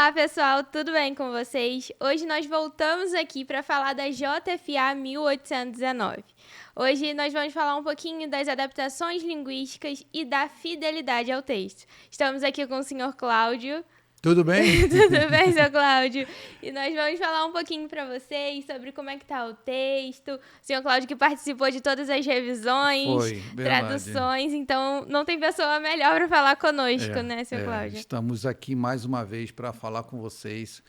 Olá, pessoal, tudo bem com vocês? Hoje nós voltamos aqui para falar da JFA 1819. Hoje nós vamos falar um pouquinho das adaptações linguísticas e da fidelidade ao texto. Estamos aqui com o senhor Cláudio. Tudo bem? Tudo bem, seu Cláudio? E nós vamos falar um pouquinho para vocês sobre como é que tá o texto. O senhor Cláudio que participou de todas as revisões, Foi, traduções, então não tem pessoa melhor para falar conosco, né, seu Cláudio? Estamos aqui mais uma vez para falar com vocês,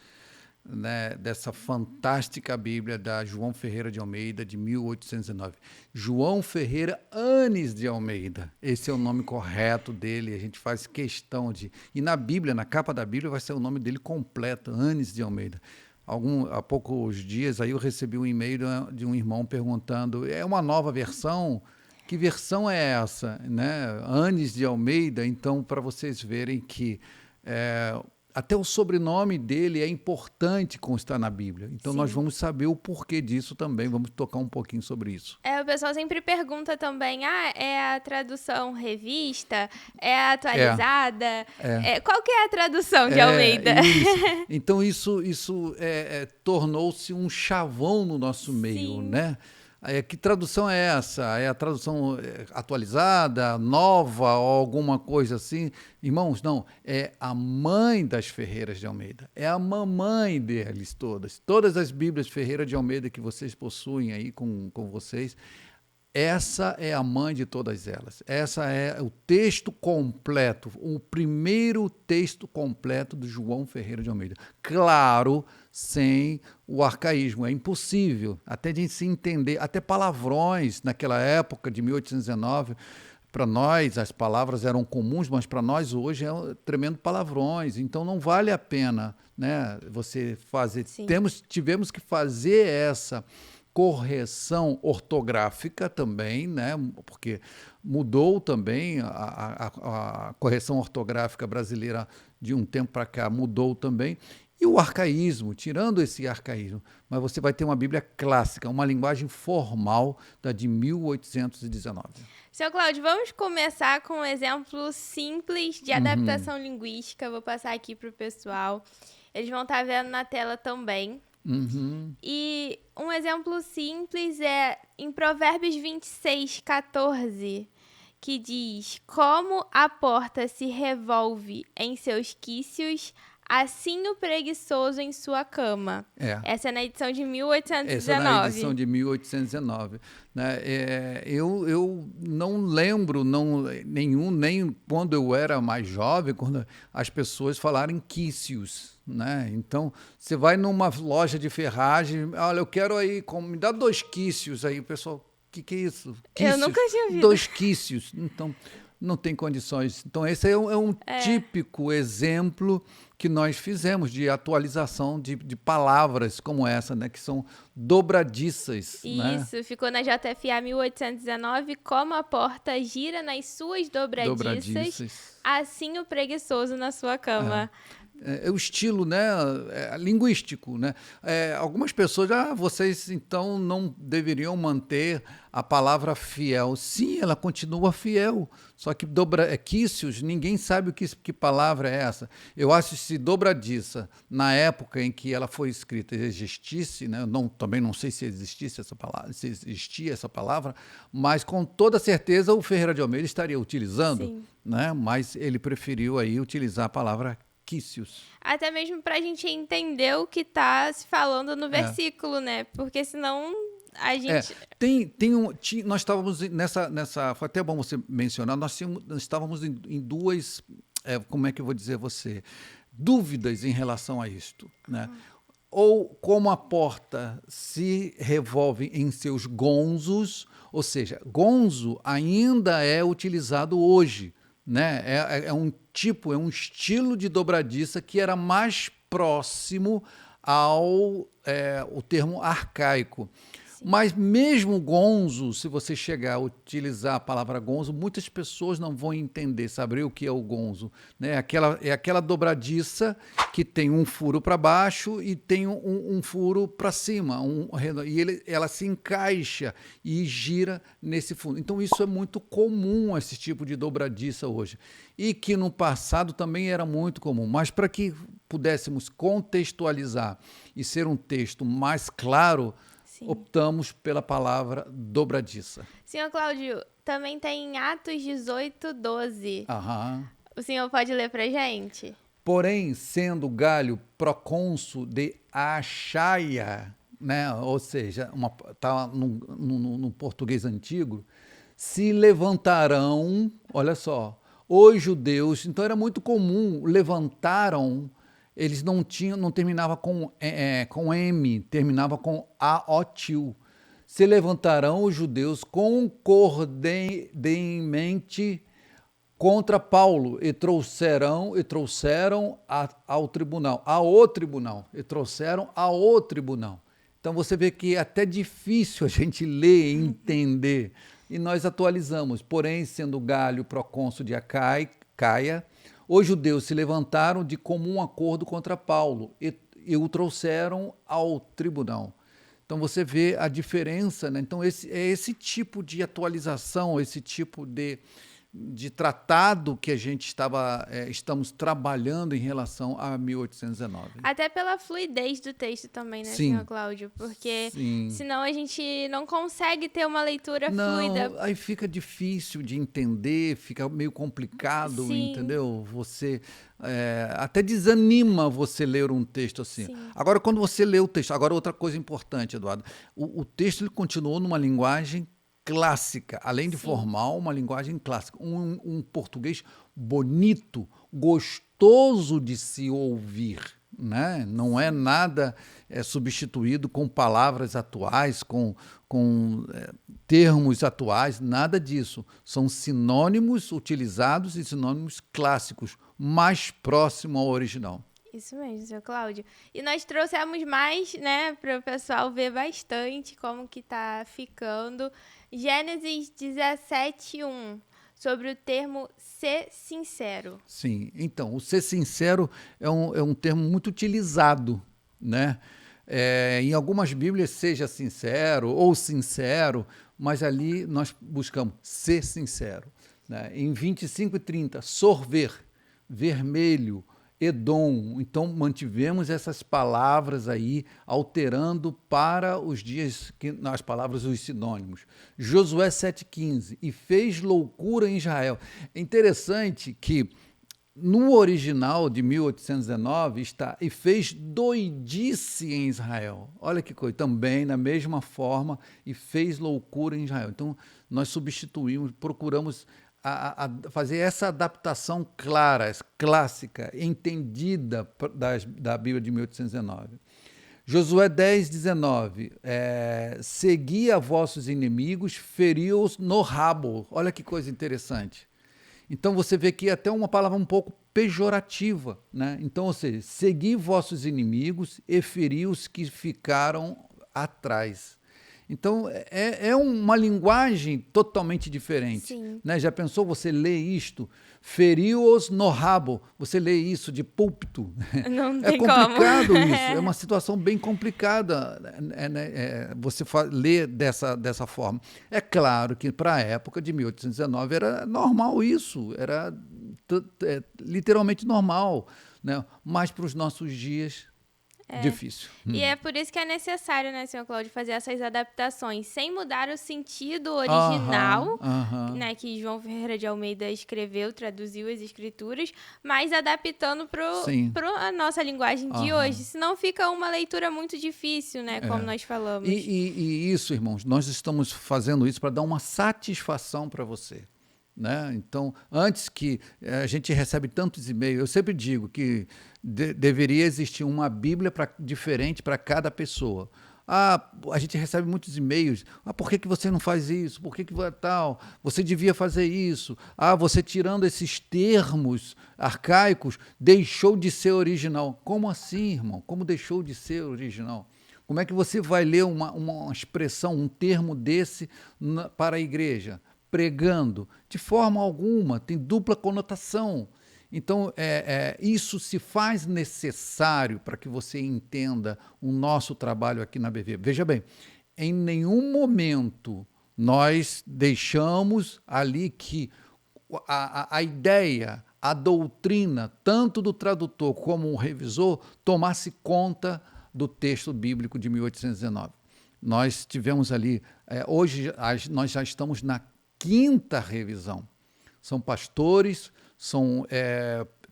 né, dessa fantástica Bíblia da João Ferreira de Almeida, de 1809. João Ferreira Anes de Almeida, esse é o nome correto dele, a gente faz questão de... E na Bíblia, na capa da Bíblia, vai ser o nome dele completo, Anes de Almeida. Há poucos dias aí eu recebi um e-mail de um irmão perguntando, é uma nova versão? Que versão é essa? Né? Anes de Almeida, então, para vocês verem que... até o sobrenome dele é importante constar na Bíblia. Então, nós vamos saber o porquê disso também. Vamos tocar um pouquinho sobre isso. O pessoal sempre pergunta também, é a tradução revista? É a atualizada? Qual que é a tradução de Almeida? Isso. Então, isso tornou-se um chavão no nosso meio, né? Que tradução é essa? É a tradução atualizada, nova ou alguma coisa assim? Irmãos, não. É a mãe das Ferreiras de Almeida. É a mamãe deles todas. Todas as Bíblias Ferreira de Almeida que vocês possuem aí com vocês, essa é a mãe de todas elas. Essa é o texto completo, o primeiro texto completo do João Ferreira de Almeida. Claro, sem o arcaísmo. É impossível, até de se entender, até palavrões naquela época de 1819, para nós as palavras eram comuns, mas para nós hoje é um tremendo palavrões, então não vale a pena, né, você fazer. Tivemos que fazer essa correção ortográfica também, né, porque mudou também a correção ortográfica brasileira de um tempo para cá, mudou também. E o arcaísmo, tirando esse arcaísmo, mas você vai ter uma Bíblia clássica, uma linguagem formal da de 1819. Seu Cláudio, vamos começar com um exemplo simples de adaptação linguística. Vou passar aqui para o pessoal. Eles vão estar vendo na tela também. E um exemplo simples é em Provérbios 26:14, que diz: como a porta se revolve em seus quícios, assim o preguiçoso em sua cama. Essa é na edição de 1819. Essa é na edição de 1819. Né? Eu não lembro nem quando eu era mais jovem, quando as pessoas falaram quícios. Né? Então, você vai numa loja de ferragem, olha, eu quero aí, me dá 2 quícios aí, o pessoal, o que é isso? Quícios, eu nunca tinha ouvido. 2 quícios, então não tem condições. Então, esse é um típico exemplo que nós fizemos de atualização de palavras como essa, né, que são dobradiças. Isso, né? Ficou na JFA 1819, como a porta gira nas suas dobradiças, assim o preguiçoso na sua cama. É o estilo, né, linguístico, né? Algumas pessoas, vocês então não deveriam manter a palavra fiel. Sim, ela continua fiel, só que quícios, ninguém sabe que palavra é essa. Eu acho que se dobradiça, na época em que ela foi escrita, existisse, né? Também não sei se existisse essa palavra, se existia essa palavra, mas com toda certeza o Ferreira de Almeida estaria utilizando, né? Mas ele preferiu aí utilizar a palavra quícios. Até mesmo para a gente entender o que está se falando no versículo, né? Porque senão a gente... Nós estávamos nessa... Foi até bom você mencionar, nós estávamos em duas... como é que eu vou dizer você? Dúvidas em relação a isto, né? Ou como a porta se revolve em seus gonzos, ou seja, gonzo ainda é utilizado hoje, né? É um estilo de dobradiça que era mais próximo ao o termo arcaico. Mas mesmo gonzo, se você chegar a utilizar a palavra gonzo, muitas pessoas não vão entender, saber o que é o gonzo. Né? É aquela dobradiça que tem um furo para baixo e tem um furo para cima. Ela se encaixa e gira nesse fundo. Então isso é muito comum, esse tipo de dobradiça hoje. E que no passado também era muito comum. Mas para que pudéssemos contextualizar e ser um texto mais claro, optamos pela palavra dobradiça. Senhor Cláudio, também tem Atos 18:12. Aham. O senhor pode ler para gente? Porém, sendo Galho procônsul de Achaia, né? Ou seja, tá no português antigo, se levantarão, olha só, os judeus, então era muito comum, levantaram, eles não terminava com M, terminava com aotil. Se levantarão os judeus concordentemente contra Paulo e trouxeram ao tribunal, trouxeram ao tribunal. Então você vê que é até difícil a gente ler e entender. E nós atualizamos, porém, sendo Galho procônsul de Acaia, os judeus se levantaram de comum acordo contra Paulo e o trouxeram ao tribunal. Então você vê a diferença, né? Então esse tipo de atualização, esse tipo de tratado que a gente estamos trabalhando em relação a 1819. Até pela fluidez do texto também, né, senhor Cláudio? Porque senão a gente não consegue ter uma leitura fluida. Aí fica difícil de entender, fica meio complicado, entendeu? Você até desanima você ler um texto assim. Agora, quando você lê o texto... Agora, outra coisa importante, Eduardo. O texto ele continuou numa linguagem clássica, além de formal, uma linguagem clássica, um português bonito, gostoso de se ouvir, né? Não é nada substituído com palavras atuais, com termos atuais, nada disso. São sinônimos utilizados e sinônimos clássicos, mais próximo ao original. Isso mesmo, senhor Cláudio. E nós trouxemos mais, né, para o pessoal ver bastante como que tá ficando. Gênesis 17:1, sobre o termo ser sincero. Sim, então, o ser sincero é um termo muito utilizado, né? Em algumas Bíblias, seja sincero ou sincero, mas ali nós buscamos ser sincero. Né? Em 25:30, sorver, vermelho, Edom. Então, mantivemos essas palavras aí, alterando para os dias, as palavras, os sinônimos. Josué 7:15, e fez loucura em Israel. É interessante que no original de 1819 está, e fez doidice em Israel. Olha que coisa, também na mesma forma, e fez loucura em Israel. Então, nós substituímos, procuramos a fazer essa adaptação clara, clássica, entendida da Bíblia de 1819. Josué 10:19, segui a vossos inimigos, feri-os no rabo. Olha que coisa interessante. Então você vê que é até uma palavra um pouco pejorativa, né? Então, ou seja, segui vossos inimigos e feri os que ficaram atrás. Então, é uma linguagem totalmente diferente. Né? Já pensou você ler isto? Feriu-os no rabo. Você lê isso de púlpito. Não tem complicado como. Isso. É uma situação bem complicada você ler dessa forma. É claro que para a época de 1819 era normal isso. Era literalmente normal. Né? Mas para os nossos dias... difícil. E é por isso que é necessário, né, senhor Cláudio, fazer essas adaptações, sem mudar o sentido original, né, que João Ferreira de Almeida escreveu, traduziu as escrituras, mas adaptando para a nossa linguagem de hoje. Senão fica uma leitura muito difícil, né, como nós falamos. E isso, irmãos, nós estamos fazendo isso para dar uma satisfação para você. Né? Então, antes que a gente recebe tantos e-mails, eu sempre digo que deveria existir uma Bíblia diferente para cada pessoa. A gente recebe muitos e-mails. Por que você não faz isso? Por que tal? Você devia fazer isso. Você tirando esses termos arcaicos, deixou de ser original. Como assim, irmão? Como deixou de ser original? Como é que você vai ler uma expressão, um termo desse para a igreja? Pregando. De forma alguma, tem dupla conotação. Então, isso se faz necessário para que você entenda o nosso trabalho aqui na BV. Veja bem, em nenhum momento nós deixamos ali que a ideia, a doutrina, tanto do tradutor como o revisor, tomasse conta do texto bíblico de 1819. Nós tivemos ali, hoje nós já estamos na 5ª revisão. São pastores, são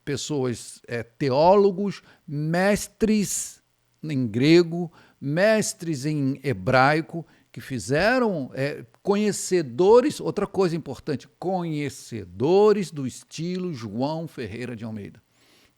pessoas, teólogos, mestres em grego, mestres em hebraico, que fizeram conhecedores, outra coisa importante, conhecedores do estilo João Ferreira de Almeida.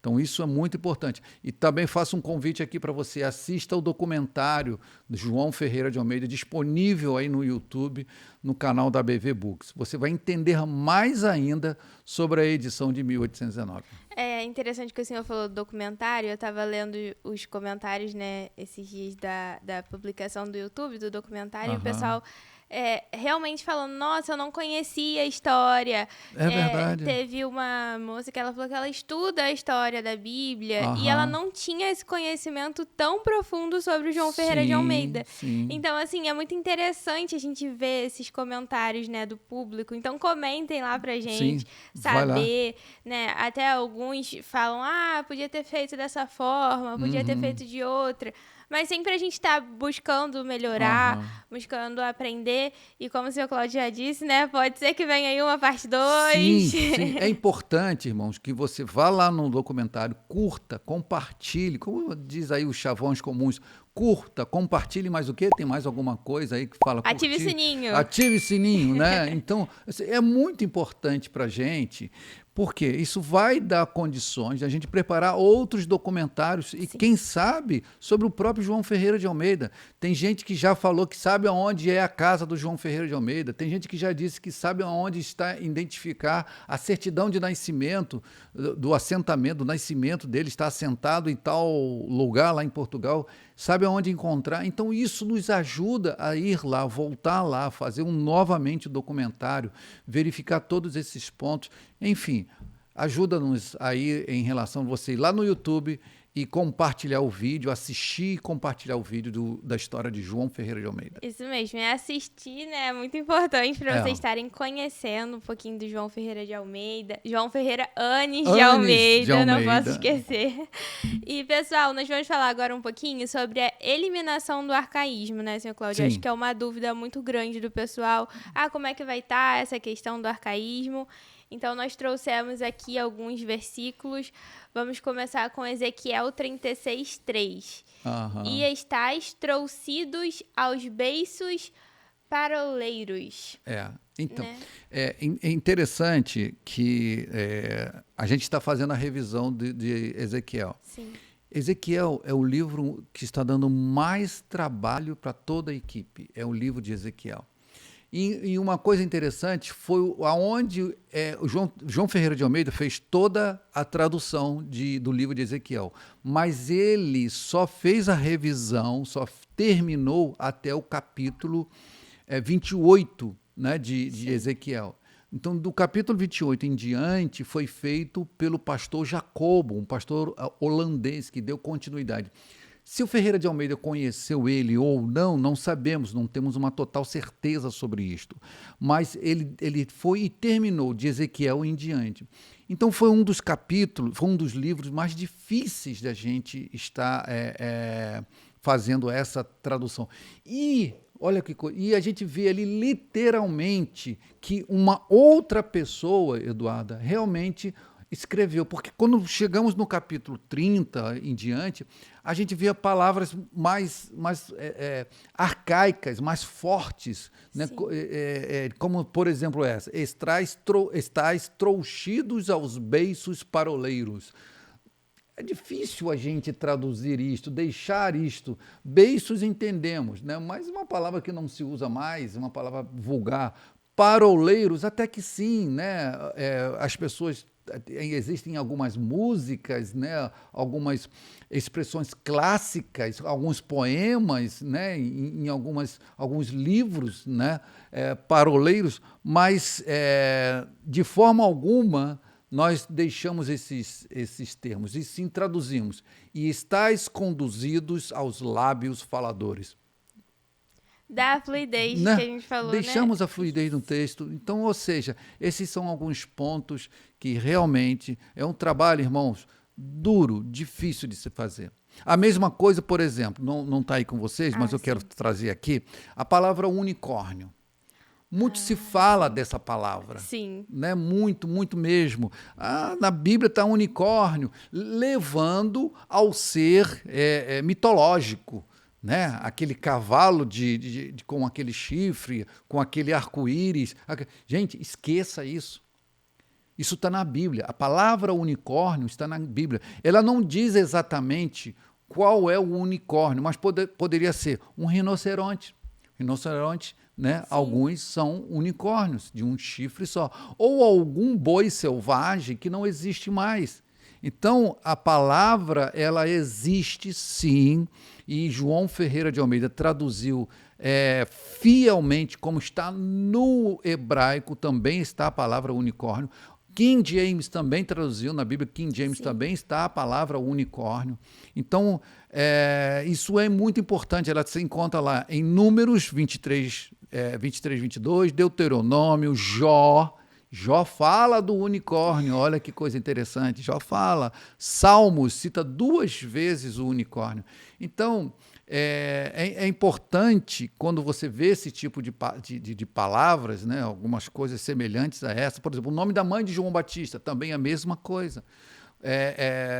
Então, isso é muito importante. E também faço um convite aqui para você, assista o documentário do João Ferreira de Almeida, disponível aí no YouTube, no canal da BV Books. Você vai entender mais ainda sobre a edição de 1819. É interessante que o senhor falou do documentário, eu estava lendo os comentários, né, esses dias da publicação do YouTube, do documentário, e o pessoal... realmente falando, nossa, eu não conhecia a história. É verdade. Teve uma moça que ela falou que ela estuda a história da Bíblia e ela não tinha esse conhecimento tão profundo sobre o João Ferreira de Almeida. Sim. Então, assim, é muito interessante a gente ver esses comentários, né, do público. Então, comentem lá pra gente, saber, né? Até alguns falam, podia ter feito dessa forma, podia ter feito de outra. Mas sempre a gente está buscando melhorar, buscando aprender. E como o senhor Cláudio já disse, né? Pode ser que venha aí uma parte 2. Sim. É importante, irmãos, que você vá lá no documentário, curta, compartilhe. Como diz aí os chavões comuns, curta, compartilhe mais o quê? Tem mais alguma coisa aí que fala curtir? Ative o sininho. Ative o sininho, né? Então, é muito importante para a gente, porque isso vai dar condições de a gente preparar outros documentários e, quem sabe, sobre o próprio João Ferreira de Almeida. Tem gente que já falou que sabe aonde é a casa do João Ferreira de Almeida. Tem gente que já disse que sabe aonde está identificar a certidão de nascimento, do assentamento, do nascimento dele, está assentado em tal lugar lá em Portugal. Sabe aonde encontrar? Então, isso nos ajuda a ir lá, voltar lá, fazer novamente o documentário, verificar todos esses pontos. Enfim, ajuda-nos aí em relação a você ir lá no YouTube e compartilhar o vídeo, assistir e compartilhar o vídeo da história de João Ferreira de Almeida. Isso mesmo, assistir, né? É muito importante para vocês estarem conhecendo um pouquinho do João Ferreira de Almeida. João Ferreira Anis de Almeida, não posso esquecer. E, pessoal, nós vamos falar agora um pouquinho sobre a eliminação do arcaísmo, né, senhor Cláudio? Acho que é uma dúvida muito grande do pessoal. Como é que vai estar essa questão do arcaísmo? Então, nós trouxemos aqui alguns versículos. Vamos começar com Ezequiel 36:3. E estáis trouxidos aos beiços paroleiros. Então, né? É interessante que a gente está fazendo a revisão de Ezequiel. Sim. Ezequiel é o livro que está dando mais trabalho para toda a equipe. É o livro de Ezequiel. E uma coisa interessante foi aonde o João Ferreira de Almeida fez toda a tradução do livro de Ezequiel, mas ele só fez a revisão, só terminou até o capítulo 28, né, de Ezequiel. Então, do capítulo 28 em diante, foi feito pelo pastor Jacobo, um pastor holandês que deu continuidade. Se o Ferreira de Almeida conheceu ele ou não, não sabemos, não temos uma total certeza sobre isto. Mas ele foi e terminou de Ezequiel em diante. Então foi um dos capítulos, foi um dos livros mais difíceis da gente estar fazendo essa tradução. E olha que coisa, e a gente vê ali literalmente que uma outra pessoa, Eduarda, realmente escreveu, porque quando chegamos no capítulo 30 em diante, a gente via palavras mais arcaicas, mais fortes, né? Como, por exemplo, essa: estáis trouxidos aos beiços paroleiros. É difícil a gente traduzir isto, deixar isto. Beiços entendemos, né? Mas uma palavra que não se usa mais, uma palavra vulgar. Paroleiros, até que sim, né? As pessoas existem algumas músicas, né, algumas expressões clássicas, alguns poemas, né, em alguns livros, né, paroleiros, mas de forma alguma nós deixamos esses termos e sim traduzimos. E estáis conduzidos aos lábios faladores. Da fluidez, Né? que a gente falou, Deixamos né? a fluidez no texto. Então, ou seja, esses são alguns pontos que realmente é um trabalho, irmãos, duro, difícil de se fazer. A mesma coisa, por exemplo, não está aí com vocês, mas eu quero trazer aqui, a palavra unicórnio. Muito se fala dessa palavra. Sim. Né? Muito, muito mesmo. Na Bíblia está unicórnio, levando ao ser mitológico. Né? Aquele cavalo com aquele chifre, com aquele arco-íris. Gente, esqueça isso. Isso está na Bíblia. A palavra unicórnio está na Bíblia. Ela não diz exatamente qual é o unicórnio, mas poderia ser um rinoceronte. Rinoceronte, né? Alguns são unicórnios, de um chifre só. Ou algum boi selvagem que não existe mais. Então, a palavra, ela existe sim, e João Ferreira de Almeida traduziu fielmente, como está no hebraico, também está a palavra unicórnio. King James também traduziu na Bíblia, King James também está a palavra unicórnio. Então, isso é muito importante, ela se encontra lá em Números 23, 22, Deuteronômio, Jó. Jó fala do unicórnio, olha que coisa interessante. Jó fala. Salmos cita 2 vezes o unicórnio. Então, é importante, quando você vê esse tipo de palavras, né, algumas coisas semelhantes a essa, por exemplo, o nome da mãe de João Batista, também a mesma coisa.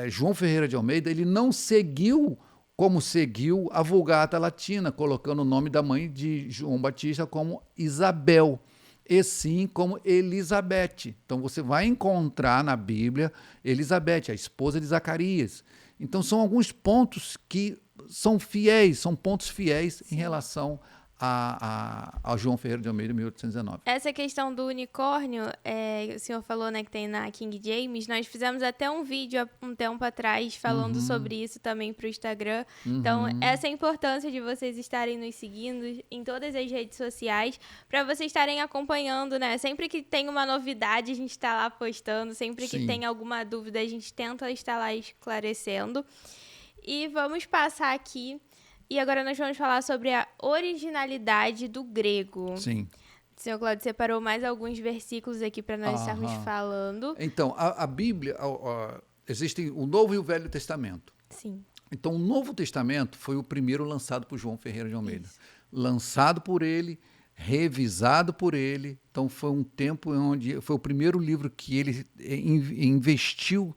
João Ferreira de Almeida, ele não seguiu como seguiu a Vulgata Latina, colocando o nome da mãe de João Batista como Isabel, e sim como Elizabeth. Então você vai encontrar na Bíblia Elizabeth, a esposa de Zacarias. Então são alguns pontos que são fiéis, são pontos fiéis em relação a João Ferreira de Almeida, 1819. Essa questão do unicórnio, o senhor falou, né, que tem na King James, nós fizemos até um vídeo há um tempo atrás falando sobre isso também para o Instagram. Então, essa é a importância de vocês estarem nos seguindo em todas as redes sociais, para vocês estarem acompanhando, né? Sempre que tem uma novidade, a gente está lá postando, sempre que tem alguma dúvida, a gente tenta estar lá esclarecendo. E vamos passar aqui. E agora nós vamos falar sobre a originalidade do grego. Sim. O senhor Cláudio separou mais alguns versículos aqui para nós estarmos falando. Então, a Bíblia, existem o Novo e o Velho Testamento. Sim. Então, o Novo Testamento foi o primeiro lançado por João Ferreira de Almeida. Isso. Lançado por ele, revisado por ele. Então, foi um tempo onde foi o primeiro livro que ele investiu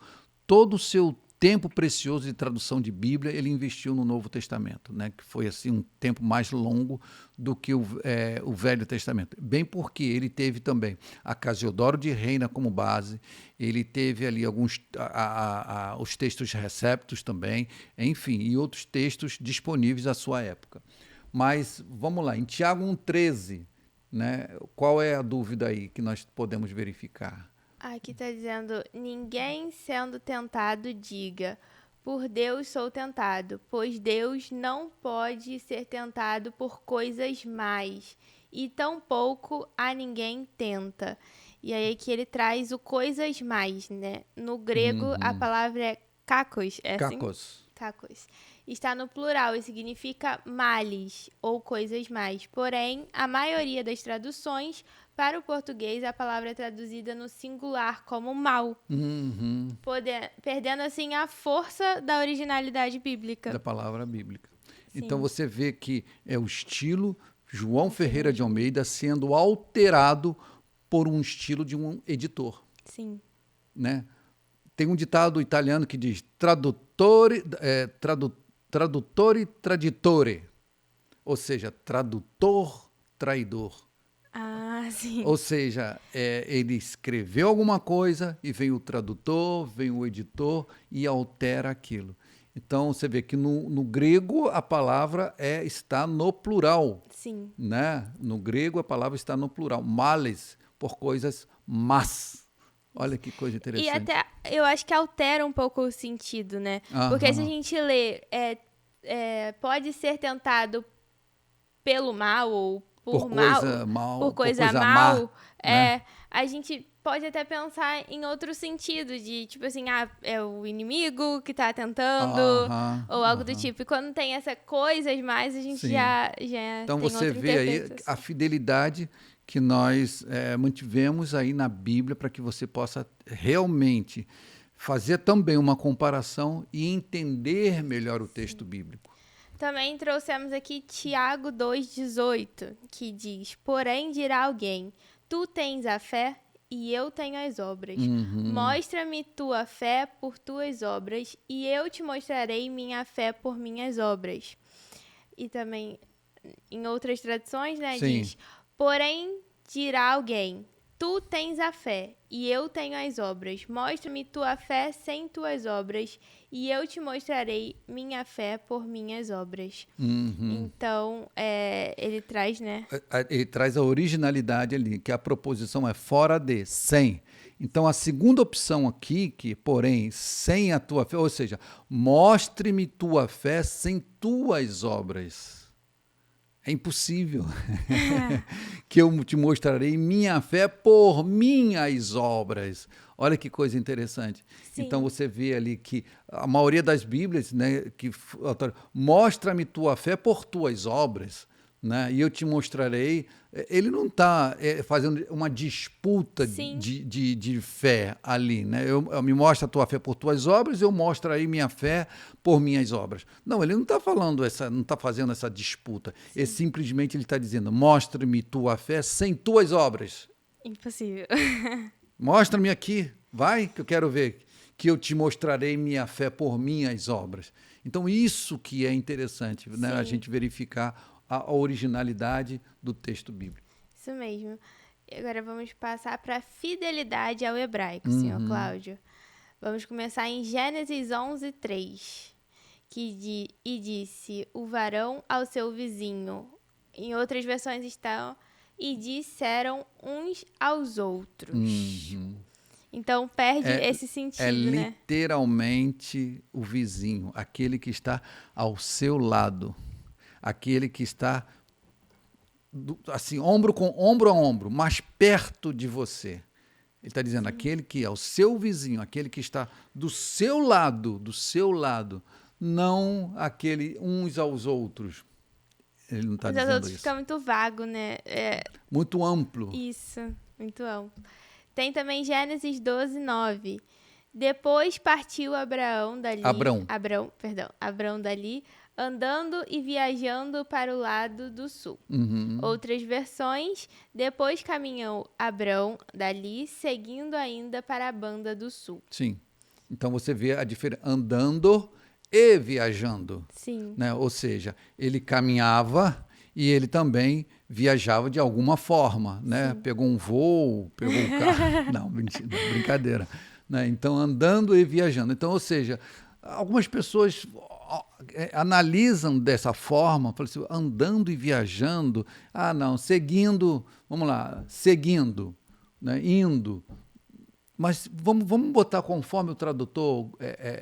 todo o seu tempo precioso de tradução de Bíblia, ele investiu no Novo Testamento, né? Que foi assim um tempo mais longo do que o Velho Testamento. Bem porque ele teve também a Casiodoro de Reina como base, ele teve ali alguns os textos receptos também, enfim, e outros textos disponíveis à sua época. Mas vamos lá, em Tiago 1,13, né? Qual é a dúvida aí que nós podemos verificar? Aqui está dizendo, ninguém sendo tentado diga, por Deus sou tentado, pois Deus não pode ser tentado por coisas más, e tampouco a ninguém tenta. E aí aqui ele traz o coisas más, né? No grego a palavra é kakos, kakos. Kakos. Está no plural e significa males ou coisas más. Porém, a maioria das traduções para o português, a palavra é traduzida no singular como mal, perdendo assim a força da originalidade bíblica. Da palavra bíblica. Sim. Então você vê que é o estilo João Ferreira de Almeida sendo alterado por um estilo de um editor. Sim. Né? Tem um ditado italiano que diz tradutore traditore, ou seja, tradutor traidor. Ah, sim. Ou seja, ele escreveu alguma coisa e vem o tradutor, vem o editor e altera aquilo. Então, você vê que no grego a palavra está no plural. Sim. Né? No grego a palavra está no plural. Males, por coisas más. Olha que coisa interessante. E até eu acho que altera um pouco o sentido, né? Porque se a gente lê, pode ser tentado pelo mal ou por coisa mal, né? a gente pode até pensar em outro sentido, de tipo assim, é o inimigo que tá tentando, ou algo do tipo. E quando tem essa coisas mais, a gente já então tem você outra vê aí interpretação. a fidelidade que nós mantivemos aí na Bíblia para que você possa realmente fazer também uma comparação e entender melhor o texto bíblico. Também trouxemos aqui Tiago 2,18, que diz: porém dirá alguém, tu tens a fé e eu tenho as obras. Mostra-me tua fé por tuas obras e eu te mostrarei minha fé por minhas obras. E também, em outras traduções, né, diz: porém dirá alguém, tu tens a fé e eu tenho as obras. Mostra-me tua fé sem tuas obras e eu te mostrarei minha fé por minhas obras. Então, ele traz, né? Ele traz a originalidade ali, que a proposição é fora de, sem. Então, a segunda opção aqui, que porém, sem a tua fé, ou seja, mostre-me tua fé sem tuas obras. É impossível que eu te mostrarei minha fé por minhas obras. Olha que coisa interessante. Sim. Então você vê ali que a maioria das Bíblias, né, que mostra-me tua fé por tuas obras, né, e eu te mostrarei. Ele não está fazendo uma disputa de fé ali, né? Eu me mostro a tua fé por tuas obras, eu mostro aí minha fé por minhas obras. Não, ele não está não está fazendo essa disputa. Simplesmente ele está dizendo: mostra-me tua fé sem tuas obras. Impossível. Mostra-me aqui, vai, que eu quero ver, que eu te mostrarei minha fé por minhas obras. Então, isso que é interessante, né? A gente verificar a originalidade do texto bíblico. Isso mesmo. E agora vamos passar para a fidelidade ao hebraico, senhor Cláudio. Vamos começar em Gênesis 11:3, e disse o varão ao seu vizinho. Em outras versões estão: e disseram uns aos outros. Então perde esse sentido, né? É literalmente o vizinho, aquele que está ao seu lado, aquele que está assim, ombro a ombro, mais perto de você. Ele está dizendo: aquele que é o seu vizinho, aquele que está do seu lado, não aquele uns aos outros. Ele não está dizendo os outros isso. Fica muito vago, né? Muito amplo. Isso, muito amplo. Tem também Gênesis 12:9. Depois partiu Abraão dali, andando e viajando para o lado do sul. Outras versões: depois caminhou Abrão dali, seguindo ainda para a banda do sul. Sim. Então você vê a diferença, andando e viajando. Sim. Né? Ou seja, ele caminhava e ele também viajava de alguma forma, né? Pegou um voo, pegou um carro. Não, mentira, brincadeira. Né? Então, andando e viajando. Então, ou seja, algumas pessoas analisam dessa forma, falam assim, andando e viajando, não, seguindo, vamos lá, seguindo, né? Indo. Mas vamos botar conforme o tradutor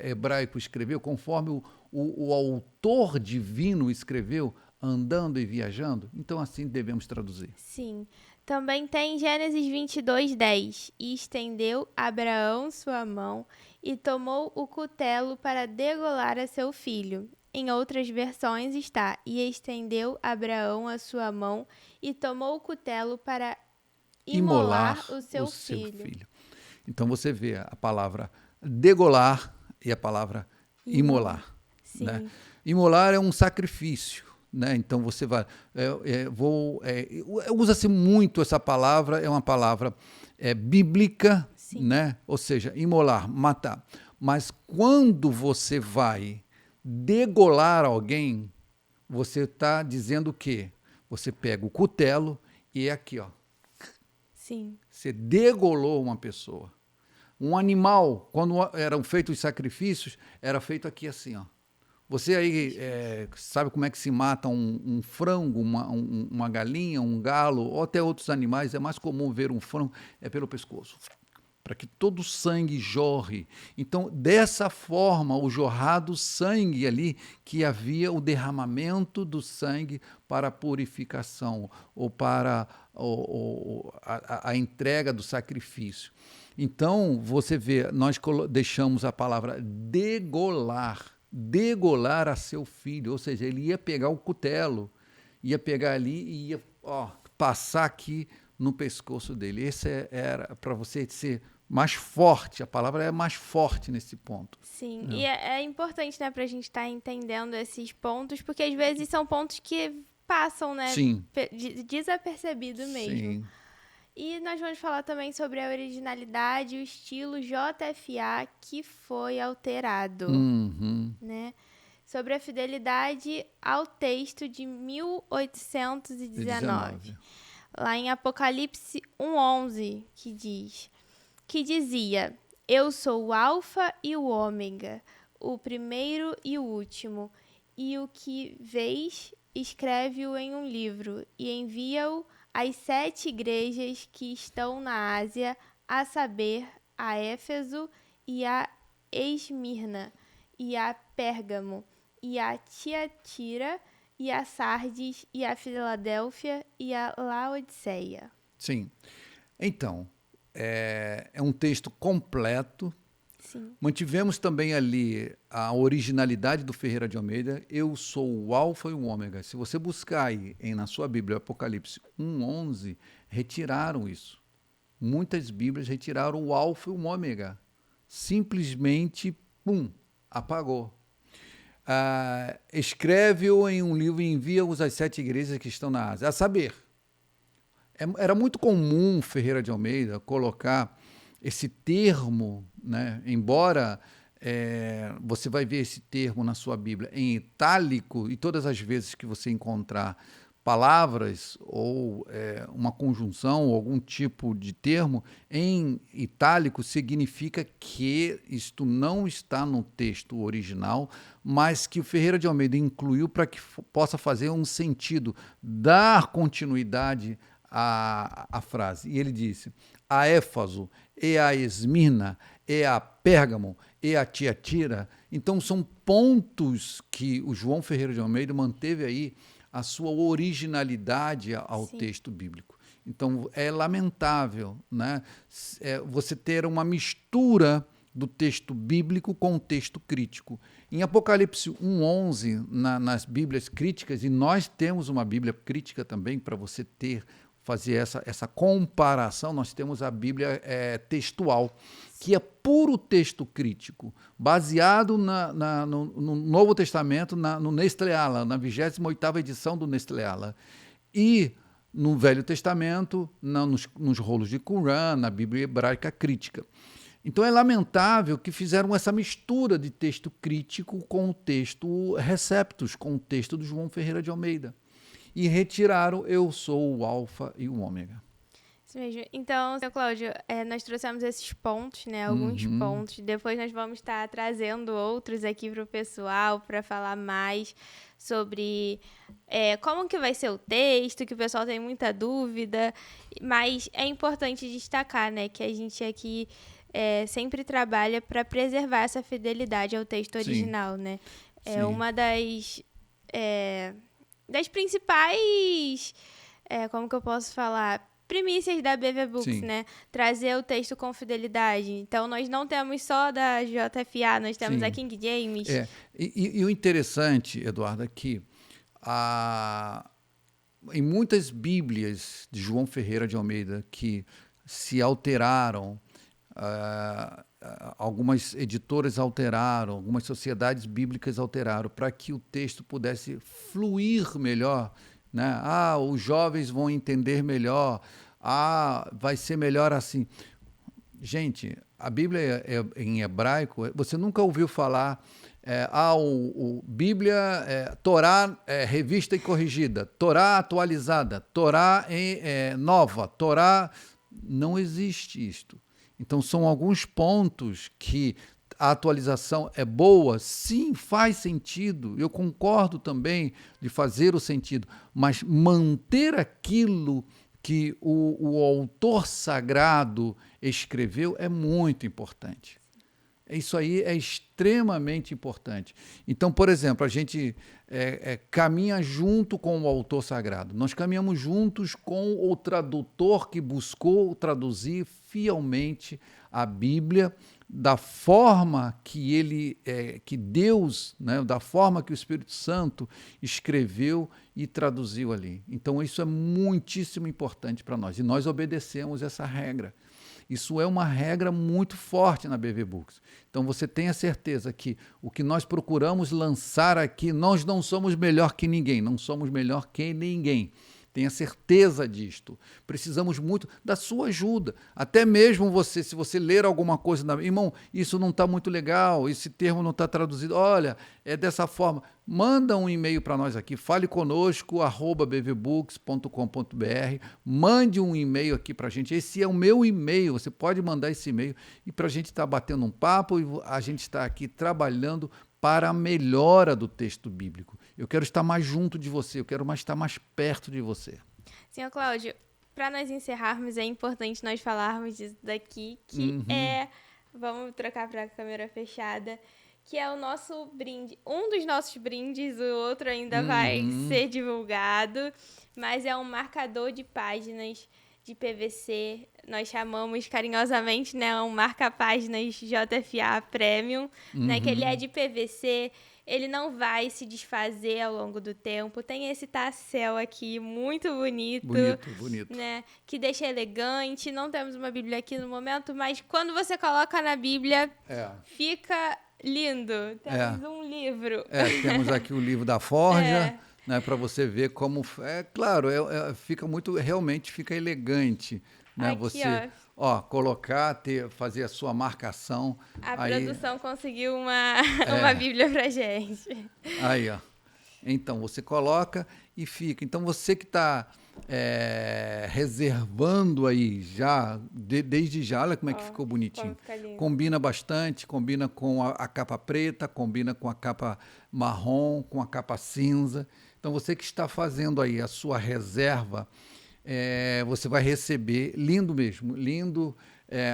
hebraico escreveu, conforme o autor divino escreveu, andando e viajando. Então, assim devemos traduzir. Sim. Também tem Gênesis 22:10. E estendeu Abraão sua mão e tomou o cutelo para degolar a seu filho. Em outras versões está: e estendeu Abraão a sua mão e tomou o cutelo para imolar o seu filho. Então você vê a palavra degolar e a palavra imolar. Né? Imolar é um sacrifício. Né? Então você vai. Usa-se muito essa palavra, é uma palavra bíblica, né? Ou seja, imolar, matar. Mas quando você vai degolar alguém, você está dizendo o quê? Você pega o cutelo e é aqui, ó. Sim. Você degolou uma pessoa. Um animal, quando eram feitos os sacrifícios, era feito aqui assim, ó. Você aí sabe como é que se mata um frango, uma galinha, um galo, ou até outros animais. É mais comum ver um frango pelo pescoço. para que todo o sangue jorre. Então, dessa forma, o jorrar do sangue ali, que havia o derramamento do sangue para a purificação ou para a entrega do sacrifício. Então, você vê, nós deixamos a palavra degolar a seu filho, ou seja, ele ia pegar o cutelo, ia pegar ali e ia passar aqui no pescoço dele. Esse era para você ser mais forte, a palavra é mais forte nesse ponto. Sim, e é importante, né, para a gente estar entendendo esses pontos, porque às vezes são pontos que passam, né, Sim. Desapercebido mesmo. Sim. E nós vamos falar também sobre a originalidade e o estilo JFA que foi alterado, né? Sobre a fidelidade ao texto de 1819. Lá em Apocalipse 1:11, que dizia: eu sou o Alfa e o Ômega, o primeiro e o último, e o que vês, escreve-o em um livro e envia-o às 7 igrejas que estão na Ásia, a saber, a Éfeso e a Esmirna, e a Pérgamo, e a Tiatira, e a Sardes, e a Filadélfia, e a Laodiceia. Sim. Então, é um texto completo. Sim. Mantivemos também ali a originalidade do Ferreira de Almeida. Eu sou o Alfa e o Ômega. Se você buscar aí na sua Bíblia, Apocalipse 1:11, retiraram isso. Muitas Bíblias retiraram o Alfa e o Ômega. Simplesmente, apagou. Escreve-o em um livro e envia-os às 7 igrejas que estão na Ásia. A saber, era muito comum Ferreira de Almeida colocar esse termo, né? Embora você vai ver esse termo na sua Bíblia em itálico, e todas as vezes que você encontrar palavras ou uma conjunção ou algum tipo de termo em itálico, significa que isto não está no texto original, mas que o Ferreira de Almeida incluiu para que possa fazer um sentido, dar continuidade à frase. E ele disse: a Éfaso, e a Esmirna, e a Pérgamo, e a Tiatira. Então são pontos que o João Ferreira de Almeida manteve aí a sua originalidade ao texto bíblico. Então é lamentável, né, você ter uma mistura do texto bíblico com o texto crítico. Em Apocalipse 1:11, nas Bíblias críticas, e nós temos uma Bíblia crítica também para você fazer essa comparação, nós temos a Bíblia textual, que é puro texto crítico, baseado no Novo Testamento, no Nestlé Aland, na 28ª edição do Nestlé Aland, e no Velho Testamento, nos rolos de Qumran, na Bíblia hebraica crítica. Então é lamentável que fizeram essa mistura de texto crítico com o texto Receptus, com o texto do João Ferreira de Almeida. E retiraram eu sou o Alfa e o Ômega. Isso mesmo. Então, seu Cláudio, nós trouxemos esses pontos, né? Alguns pontos. Depois nós vamos estar trazendo outros aqui para o pessoal para falar mais sobre como que vai ser o texto, que o pessoal tem muita dúvida. Mas é importante destacar, né, que a gente aqui sempre trabalha para preservar essa fidelidade ao texto original, né? É uma das principais, como que eu posso falar, primícias da BV Books, né? Trazer o texto com fidelidade. Então, nós não temos só da JFA, nós temos a King James. E o interessante, Eduardo, é que em muitas Bíblias de João Ferreira de Almeida que se alteraram, algumas editoras alteraram, algumas sociedades bíblicas alteraram para que o texto pudesse fluir melhor, né? Os jovens vão entender melhor, vai ser melhor assim. Gente, a Bíblia em hebraico, você nunca ouviu falar Bíblia, Torá revista e corrigida, Torá atualizada, Torá nova, Torá... Não existe isto. Então, são alguns pontos que a atualização é boa, sim, faz sentido, eu concordo também de fazer o sentido, mas manter aquilo que o autor sagrado escreveu é muito importante. Isso aí é extremamente importante. Então, por exemplo, a gente caminha junto com o autor sagrado. Nós caminhamos juntos com o tradutor que buscou traduzir fielmente a Bíblia da forma que que Deus, né, da forma que o Espírito Santo escreveu e traduziu ali. Então, isso é muitíssimo importante para nós. E nós obedecemos essa regra. Isso é uma regra muito forte na BV Books. Então, você tenha certeza que o que nós procuramos lançar aqui, nós não somos melhor que ninguém, não somos melhor que ninguém. Tenha certeza disto. Precisamos muito da sua ajuda. Até mesmo você, se você ler alguma coisa, irmão, isso não está muito legal, esse termo não está traduzido. Olha, é dessa forma. Manda um e-mail para nós aqui, faleconosco@bvbooks.com.br. Mande um e-mail aqui para a gente. Esse é o meu e-mail, você pode mandar esse e-mail e para a gente estar batendo um papo e a gente está aqui trabalhando para a melhora do texto bíblico. Eu quero estar mais junto de você, eu quero estar mais perto de você. Senhor Cláudio, para nós encerrarmos, é importante nós falarmos disso daqui, que vamos trocar para a câmera fechada, que é o nosso brinde, um dos nossos brindes, o outro ainda vai ser divulgado, mas é um marcador de páginas de PVC, nós chamamos carinhosamente, né, um marca-páginas JFA Premium, né, que ele é de PVC, ele não vai se desfazer ao longo do tempo. Tem esse tassel aqui, muito bonito. Bonito. Né, que deixa elegante. Não temos uma Bíblia aqui no momento, mas quando você coloca na Bíblia, fica lindo. Temos um livro. Temos aqui o livro da Forja. Né, para você ver como claro, fica muito, realmente fica elegante, né? Aqui, você colocar, fazer a sua marcação. A produção conseguiu uma Bíblia pra gente. Aí, ó. Então você coloca e fica. Então você que está reservando aí já, desde já, olha como é que ficou bonitinho. Combina bastante, combina com a capa preta, combina com a capa marrom, com a capa cinza. Então, você que está fazendo aí a sua reserva, você vai receber, lindo mesmo, lindo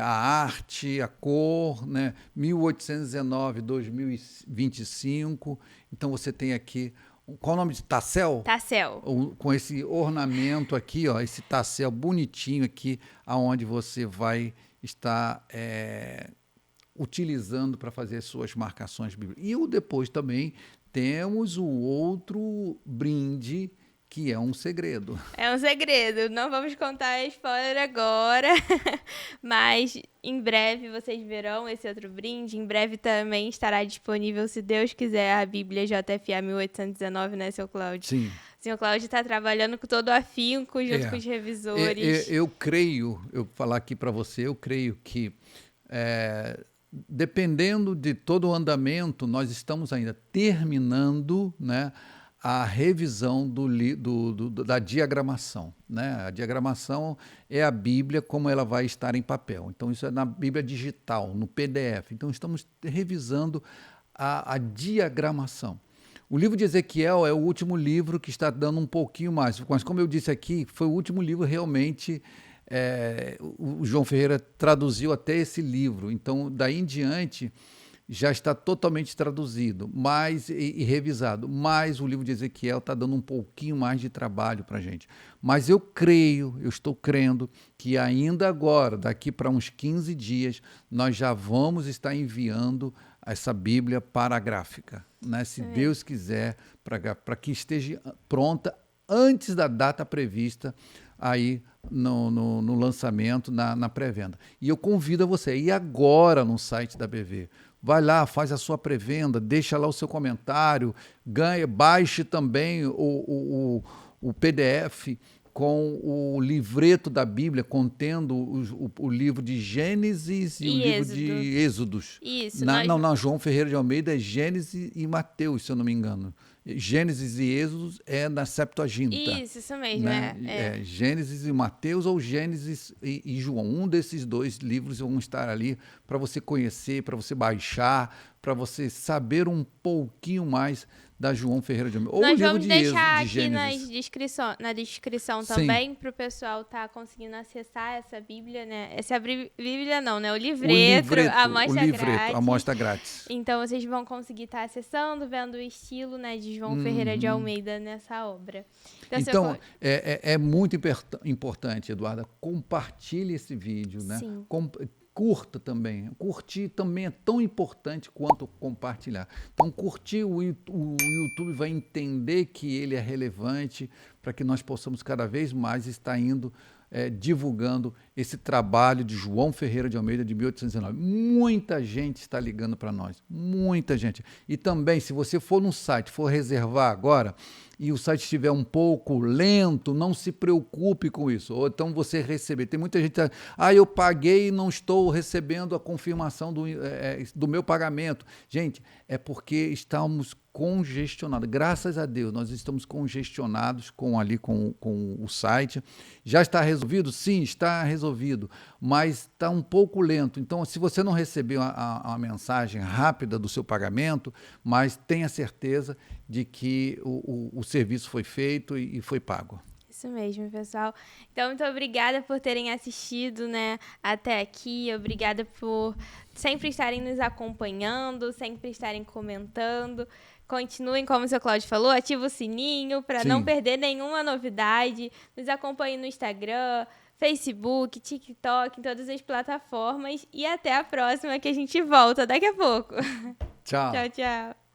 a arte, a cor, né? 1819, 2025. Então, você tem aqui, qual o nome de tassel? Tassel. Com esse ornamento aqui, ó, esse tassel bonitinho aqui, aonde você vai estar utilizando para fazer as suas marcações bíblicas. E depois também temos o outro brinde, que é um segredo. É um segredo, não vamos contar spoiler agora, mas em breve vocês verão esse outro brinde. Em breve também estará disponível, se Deus quiser, a Bíblia JFA 1819, né, seu Cláudio? Sim. O senhor Cláudio está trabalhando com todo o afinco junto com os revisores. Eu creio, eu vou falar aqui para você, eu creio que dependendo de todo o andamento, nós estamos ainda terminando, né, a revisão da diagramação. Né? A diagramação é a Bíblia como ela vai estar em papel. Então, isso é na Bíblia digital, no PDF. Então, estamos revisando a diagramação. O livro de Ezequiel é o último livro que está dando um pouquinho mais. Mas, como eu disse aqui, foi o último livro realmente... o João Ferreira traduziu até esse livro, então daí em diante já está totalmente traduzido e revisado, mas o livro de Ezequiel está dando um pouquinho mais de trabalho para a gente. Mas eu estou crendo que ainda agora, daqui para uns 15 dias, nós já vamos estar enviando essa Bíblia para a gráfica, né? Se Deus quiser, para que esteja pronta antes da data prevista aí no lançamento, na pré-venda. E eu convido a você a ir agora no site da BV. Vai lá, faz a sua pré-venda, deixa lá o seu comentário, baixe também o PDF com o livreto da Bíblia, contendo o livro de Gênesis e o livro de Êxodos. Isso. Não, João Ferreira de Almeida é Gênesis e Mateus, se eu não me engano. Gênesis e Êxodos é na Septuaginta. Isso mesmo. Né? Gênesis e Mateus ou Gênesis e João. Um desses dois livros vão estar ali para você conhecer, para você baixar, para você saber um pouquinho mais da João Ferreira de Almeida. Ou Nós o livro vamos de deixar Êxodo, de aqui Gênesis. na descrição Sim. também, para o pessoal estar conseguindo acessar essa Bíblia, né? Essa Bíblia não, né? O livreto, a amostra grátis. Então, vocês vão conseguir estar acessando, vendo o estilo, né, de João Ferreira de Almeida nessa obra. Então, é muito importante, Eduarda, compartilhe esse vídeo, né? Sim. Curta também. Curtir também é tão importante quanto compartilhar. Então, curtir, o YouTube vai entender que ele é relevante para que nós possamos cada vez mais estar indo divulgando esse trabalho de João Ferreira de Almeida de 1819. Muita gente está ligando para nós, muita gente. E também, se você for no site, for reservar agora, e o site estiver um pouco lento, não se preocupe com isso. Ou então você receber. Tem muita gente que eu paguei e não estou recebendo a confirmação do meu pagamento. Gente, é porque estamos congestionados. Graças a Deus, nós estamos congestionados com o site. Já está resolvido? Sim, está resolvido, mas está um pouco lento. Então, se você não recebeu a mensagem rápida do seu pagamento, mas tenha certeza de que o serviço foi feito e foi pago. Isso mesmo, pessoal. Então, muito obrigada por terem assistido, né, até aqui. Obrigada por sempre estarem nos acompanhando, sempre estarem comentando. Continuem, como o seu Cláudio falou, ativa o sininho para não perder nenhuma novidade. Nos acompanhem no Instagram, Facebook, TikTok, em todas as plataformas. E até a próxima, que a gente volta daqui a pouco. Tchau. Tchau, tchau.